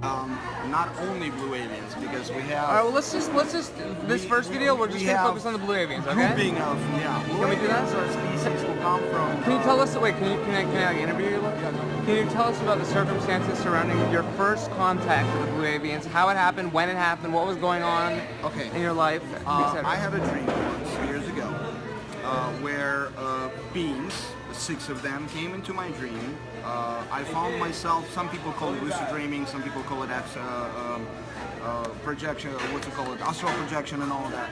Not only blue avians, because we have. All right, well, let's just this first video we're just gonna focus on the blue avians, okay? Grouping of blue Can we do that? avians are species will come from. Can you tell us? Wait, can I interview you? Can you tell us about the circumstances surrounding your first contact with the blue avians? How it happened, when it happened, what was going on in your life, etc. I had a dream once years ago where beings, 6 of them, came into my dream. I found myself. Some people call it lucid dreaming. Some people call it projection. What's it called? Astral projection and all of that.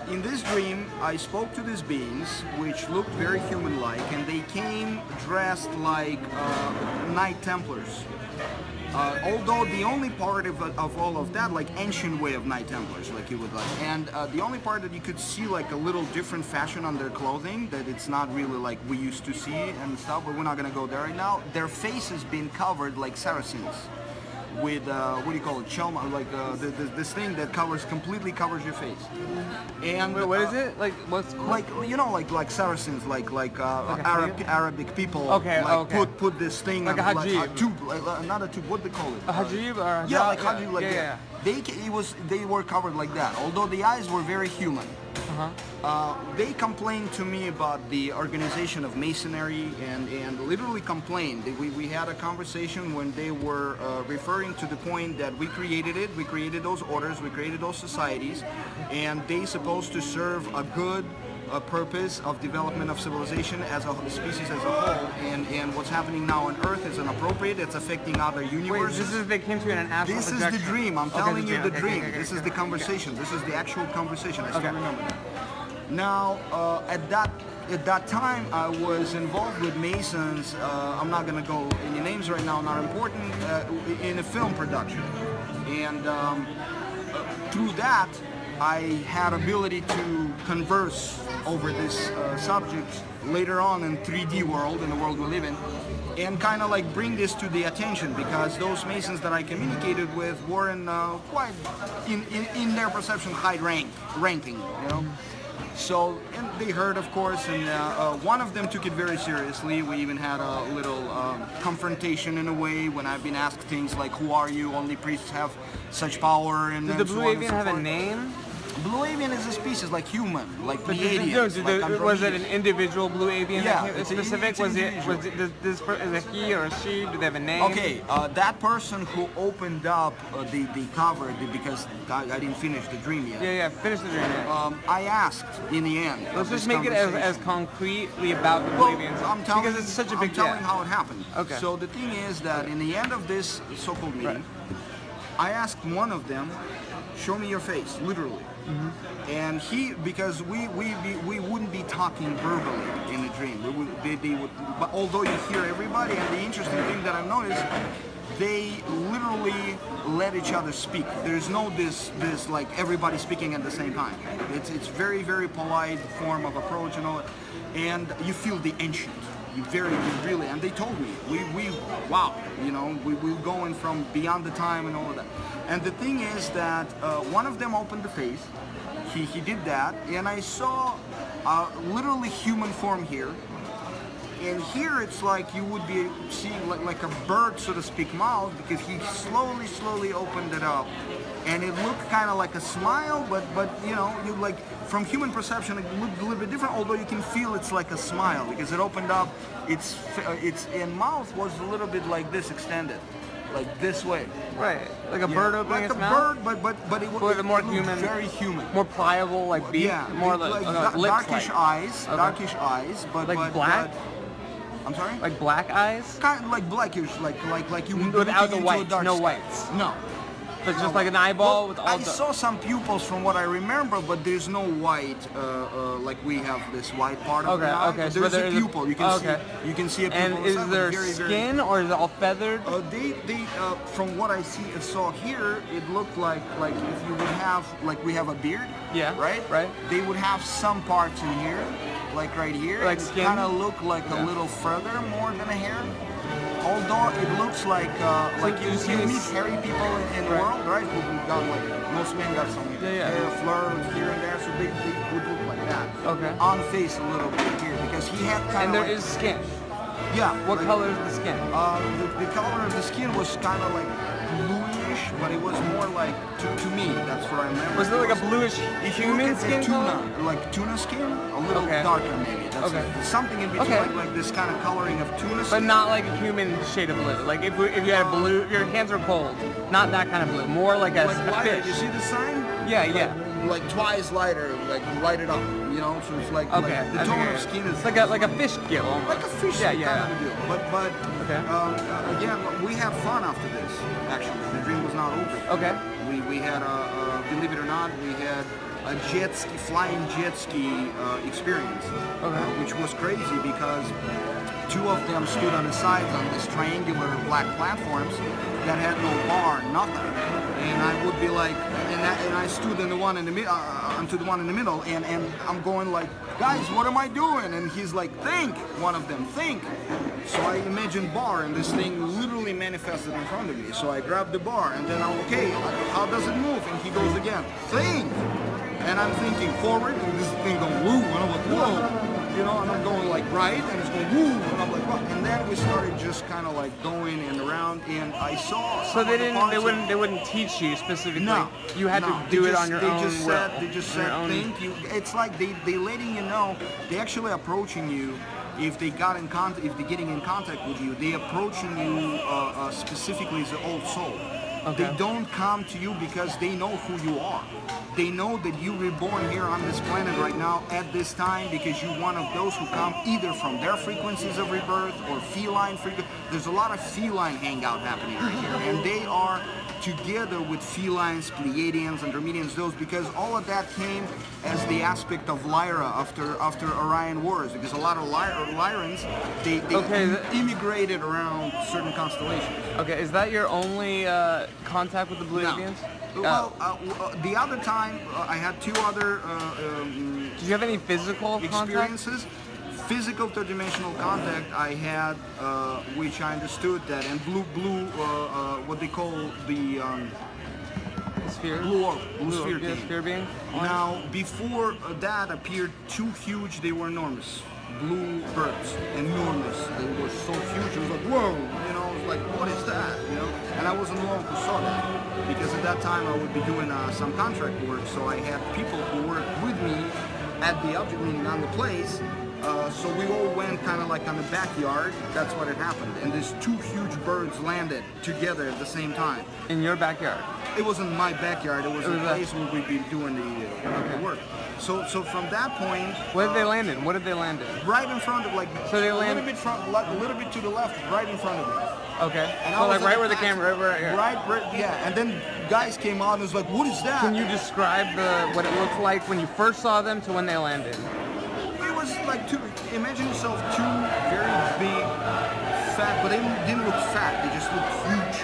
In this dream, I spoke to these beings, which looked very human-like, and they came dressed like Knight Templars. Although the only part of all of that, like ancient way of Knight Templars, like you would like, and the only part that you could see like a little different fashion on their clothing, that it's not really like we used to see and stuff, but we're not gonna go there right now. Their faces being covered like Saracens with what do you call it, chelma, like this thing that completely covers your face. And wait, what is it? Like what's like like Saracens, like Arabic people. Okay, like put this thing like a hajib, like a tube, not a tube. What do they call it? A hajib or yeah, like hajib, like yeah, that. They were covered like that. Although the eyes were very human. They complained to me about the organization of masonry and literally complained. We had a conversation when they were referring to the point that we created it, we created those orders, we created those societies, and they supposed to serve a good purpose of development of civilization as a species as a whole, and what's happening now on Earth is inappropriate. It's affecting other universes. Wait, this is they came to you in an astral This projection. is the dream. I'm telling you the dream. Okay, this is the conversation. This is the actual conversation. I still remember that. Now, at that time, I was involved with Masons. I'm not gonna go any names right now. Not important. In a film production, and through that, I had ability to converse over this subject later on in 3D world, in the world we live in, and kind of like bring this to the attention, because those Masons that I communicated with were in quite, in their perception, high ranking, you know. So, and they heard, of course, and one of them took it very seriously. We even had a little confrontation in a way when I've been asked things like, "Who are you? Only priests have such power." And did the blue avian have a name? Blue avian is a species like human, like but Pleiadians. Was it an individual blue avian? Yeah, that specific? Was it is a he or a she? Do they have a name? Okay, that person who opened up the cover, because I didn't finish the dream yet. Yeah, finish the dream. Yeah. I asked in the end. Let's just make it as concretely about the blue avians, because it's such a big deal. I'm telling how it happened. Okay. So the thing is that in the end of this so-called meeting, I asked one of them, "Show me your face," literally. And because we wouldn't be talking verbally in a dream. They would, but although you hear everybody, and the interesting thing that I've noticed, they literally let each other speak. There's no this like everybody speaking at the same time. It's very, very polite form of approach and all that. And you feel the ancient. You really, and they told me, wow, you know, we're going from beyond the time and all of that. And the thing is that one of them opened the face, he did that, and I saw literally human form here. And here it's like you would be seeing like a bird, so to speak, mouth, because he slowly opened it up. And it looked kind of like a smile, but you know, you like from human perception, it looked a little bit different. Although you can feel it's like a smile because it opened up. Its mouth was a little bit like this, extended, like this way. Right, like a bird opening its Like mouth. a bird, but it more looked human, very human, more pliable, like beak, more like darkish eyes, darkish eyes, but black. I'm sorry? Like black eyes? Kind of like blackish, like you would without the whites, no whites. No. It's just like an eyeball with all I saw some pupils from what I remember, but there's no white, like we have this white part of the eye. Okay, so there's a pupil. You can see a pupil. And is there skin or is it all feathered? From what I saw here, it looked like if you would have, like we have a beard. Yeah. Right. They would have some parts in here, like right here. Like skin. Kind of look like a little further more than a hair. Although it looks like you meet hairy people in the world, right? Who got like most men got some hair fleurs here and there, so they would look like that. Okay. On face a little bit here because he had kind of. And there is skin. Yeah. What color is the skin? The color of the skin was kind of like bluish bluish, but it was more like to me. That's what I remember. Was it like a bluish if you look human at skin tuna, color? like tuna skin, a little Okay. darker maybe. That's Okay. something in between, Okay. like this kind of coloring of tuna But skin. not like a human shade of blue. Like if you had a blue, if your hands are cold, not that kind of blue. More like a, like a lighter. fish. You see the sign? Yeah, yeah. Like twice lighter, like light it up. You know, so it's like, Okay. like the I tone think of skin is it's like a fish gill almost. like a fish Yeah, kind yeah. of deal. But Okay. again, we had fun after this. Actually, the dream was not over. Okay. We had believe it or not, we had a jet ski, flying jet ski experience, which was crazy because two of them stood on the sides on these triangular black platforms that had no bar, nothing. And I would be like, and I stood in the one in the middle, onto the one in the middle, and I'm going like, guys, what am I doing? And he's like, think. One of them, think. So I imagined bar, and this thing literally manifested in front of me. So I grabbed the bar, and then I'm okay. How does it move? And he goes again, think. And I'm thinking forward, and this thing going woo, and I'm like, whoa. You know, and I'm going like right, and it's going woo, and I'm like, what? And then we started just kind of like going and around, and I saw. So they wouldn't teach you specifically. No, you had no. to do it on your own. They just said, think. It's like they letting you know. They actually approaching you. If they got in contact, if they're getting in contact with you, they approaching you specifically as an old soul. Okay. They don't come to you because they know who you are. They know that you were born here on this planet right now at this time because you're one of those who come either from their frequencies of rebirth or feline frequency. There's a lot of feline hangout happening right here, and they are together with felines, Pleiadians, Andromedians, those, because all of that came as the aspect of Lyra after Orion Wars, because a lot of Lyrans, they immigrated around certain constellations. Okay, is that your only contact with the Blue Avians? Well, the other time I had two other did you have any physical experiences? Contact? Physical third-dimensional contact I had, which I understood that, and blue, what they call the sphere, blue sphere thing. Sphere being. Now, before that appeared two huge. They were enormous. Blue birds, enormous. They were so huge. It was like, whoa, you know. It was like, what is that, you know? And I wasn't the one who saw that because at that time I would be doing some contract work, so I had people who worked with me at the object, meaning on the place. So we all went kind of like on the backyard. That's what had happened. And these two huge birds landed together at the same time. In your backyard? It wasn't my backyard. It was a place where we'd be doing the work. So from that point... What did they land in? What did they land in? Right in front of, like, so they a little bit to the left, right in front of me. Okay. And so like right where the camera, right here. Right, yeah. And then guys came out and was like, what is that? Can you describe what it looked like when you first saw them to when they landed? It was like imagine yourself two very big, fat, but they didn't look fat, they just looked huge.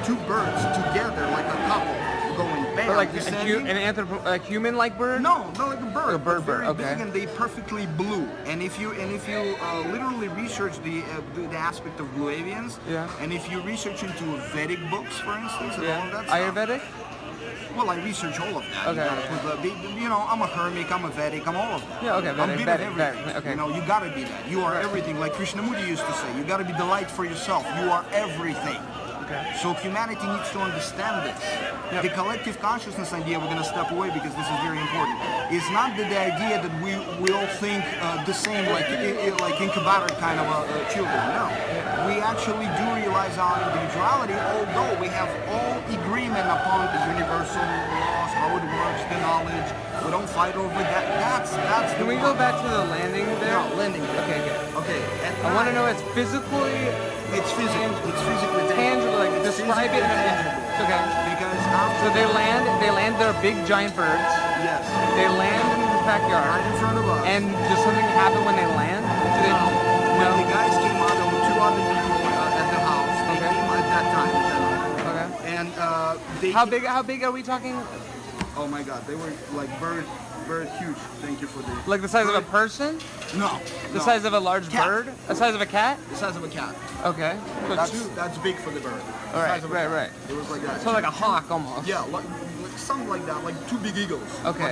Two birds together like a couple going bam. But like a human-like bird? No, not like a bird. Like a bird, very okay. big, and they perfectly blue. And if you literally research the aspect of blue avians, and if you research into Vedic books, for instance, and all of that stuff. Ayurvedic? Well, I research all of that. Okay. You know, I'm a hermit, I'm a Vedic, I'm all of that. Yeah, okay, I'm a bit of everything. Vedic, okay. You know, you gotta be that. You are everything. Like Krishnamurti used to say, you gotta be the light for yourself. You are everything. Okay. So humanity needs to understand this. Yep. The collective consciousness idea, we're going to step away because this is very important. It's not the idea that we all think the same, like incubator kind of children. No. We actually do realize our individuality, although we have all agreement upon the universal laws, how it works, the knowledge. We don't fight over that. That's Can we go back to the landing there? No, landing there. Okay. I want to know it's physically... It's physical. It's physically tangible. Like describe it. Okay. Because so they land their big giant birds. Yes. They land in the backyard. Right in front of us. And does something happen when they land? When the guys came out, there were two other people at the house. They came at that time. Okay. And they. How big are we talking? Oh my God, they were like bird huge. Thank you for the. Like the size of a person? No. The size of a large bird? The size of a cat? The size of a cat. Okay. That's big for the bird. All right. Right. It was like that. So like a hawk almost. Yeah, like something like that, like two big eagles. Okay.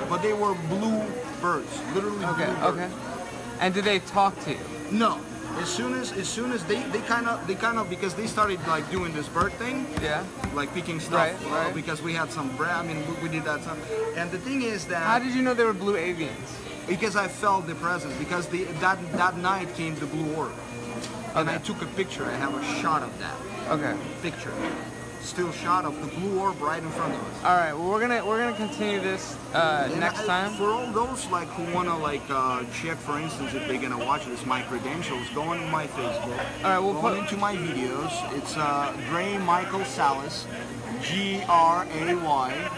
But they were blue birds, literally blue birds. Okay. And did they talk to you? No. As soon as they kind of because they started like doing this bird thing, Yeah. like picking stuff, Right. because we had some bread. I mean, we did that stuff. And the thing is that How did you know they were blue avians? because I felt the presence, because that night came the blue orb, and Okay. I took a picture. I have a shot of that Okay. picture, still shot of the blue orb right in front of us. All right. Well, we're gonna continue this And next time. For all those like who wanna like check, for instance, if they're gonna watch this, my credentials, go on my Facebook. All right, we'll go put- into my videos. It's Gray Michael Salas, Gray,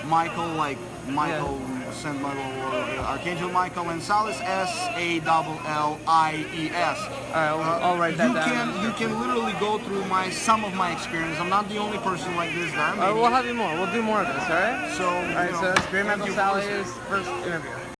Michael like Michael, Saint Michael, Archangel Michael, and Salas Sallies. All right. I'll write that down. You can literally go through some of my experience. I'm not the only person like this. There are All right, many. we'll have you more. We'll do more of this. All right. So All right. So that's Gray Michael Sally's first interview.